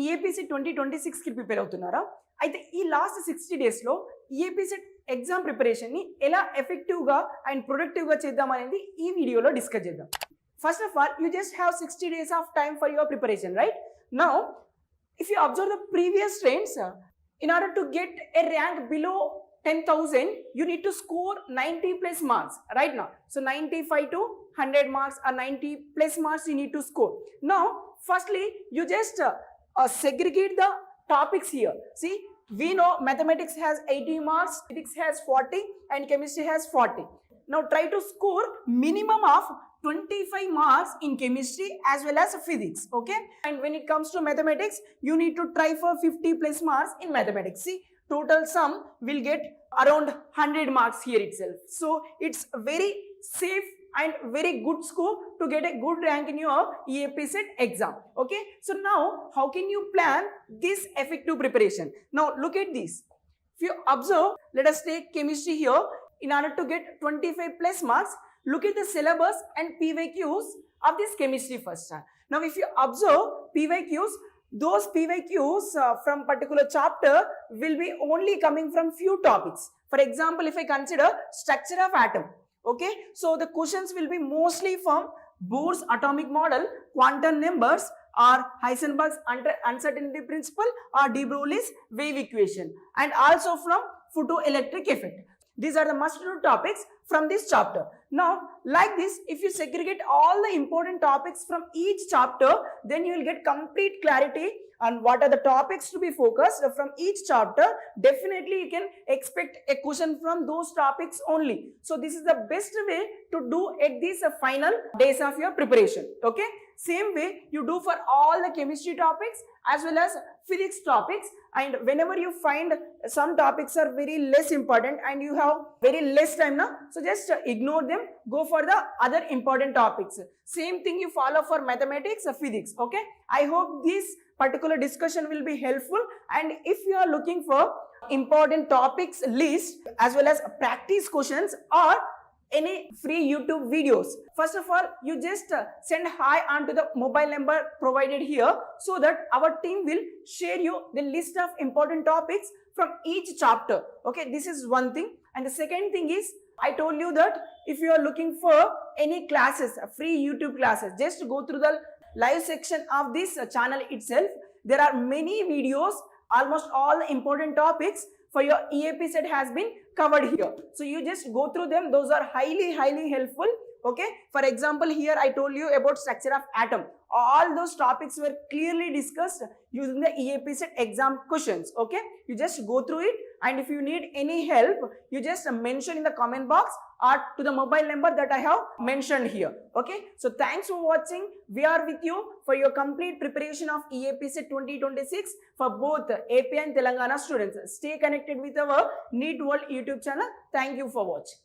EAPCET 2026కి prepare అవుతున్నారా? అయితే ఈ లాస్ట్ 60 డేస్‌లో ఈఏపీసెట్ ఎగ్జామ్ ప్రిపరేషన్‌ని ఎలా ఎఫెక్టివ్‌గా అండ్ ప్రొడక్టివ్‌గా చేద్దామనేది ఈ వీడియోలో డిస్కస్ చేద్దాం. First of all, you just have 60 days of time for your preparation, right? Now, if you observe the previous trends, in order to get a rank below 10,000, you need to score 90 plus marks right now. So 95 to 100 marks or 90 plus marks you need to score. Now, firstly, you just segregate the topics here. See, we know mathematics has 80 marks, physics has 40 and chemistry has 40. Now try to score minimum of 25 marks in chemistry as well as physics, okay? And when it comes to mathematics, you need to try for 50 plus marks in mathematics. See, total sum will get around 100 marks here itself. So it's very safe and very good score to get a good rank in your EAPSET exam, okay? So now, how can you plan this effective preparation? Now look at this. If you observe, let us take chemistry here. In order to get 25 plus marks, look at the syllabus and PYQs of this chemistry first. Now, if you observe PYQs, those PYQs from particular chapter will be only coming from few topics. For example, if I consider structure of atom, okay, so the questions will be mostly from Bohr's atomic model, quantum numbers, or Heisenberg's uncertainty principle, or de Broglie's wave equation, and also from photoelectric effect. These are the must-do topics from this chapter. Now, like this, if you segregate all the important topics from each chapter, then you will get complete clarity on what are the topics to be focused from each chapter. Definitely, you can expect a question from those topics only. So, this is the best way to do at these final days of your preparation. Okay. Same way you do for all the chemistry topics as well as physics topics, and whenever you find some topics are very less important and you have very less time now, so just ignore them, go for the other important topics. Same thing you follow for mathematics or physics, okay? I hope this particular discussion will be helpful, and if you are looking for important topics list as well as practice questions or any free YouTube videos, first of all, you just send hi onto the mobile number provided here, so that our team will share you the list of important topics from each chapter. Okay, this is one thing. And the second thing is, I told you that if you are looking for any classes, free YouTube classes, just go through the live section of this channel itself. There are many videos, almost all the important topics for your EAPSET has been covered here. So you just go through them. Those are highly helpful. Okay. For example, here I told you about structure of atom. All those topics were clearly discussed using the EAPSET exam questions. Okay. You just go through it, and if you need any help, you just mention in the comment box or to the mobile number that I have mentioned here. Okay. So thanks for watching. We are with you for your complete preparation of EAPSET 2026 for both AP and Telangana students. Stay connected with our NEET World YouTube channel. Thank you for watching.